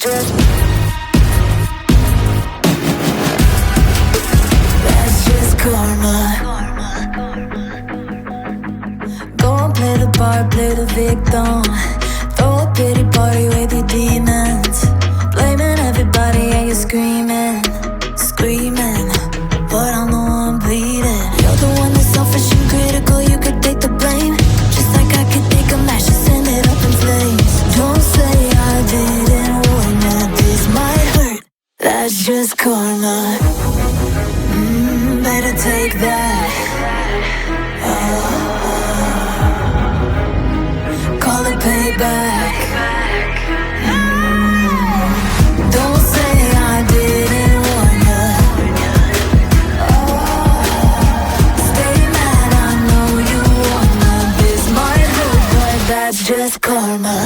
That's just karma. Go and play the part, play the victim. Throw a pity party with your demons. Blaming everybody and you're screaming, screaming, but I'm the one bleeding. You're the one that's selfish and critical, you could take the blame. Just like I could take a match and send it up in flames. Don't say I didn't warn you, this might hurt. That's just karma. Better take that. Call it payback. Don't say I didn't warn you. Stay mad, I know you wanna. This might hurt, but that's just karma.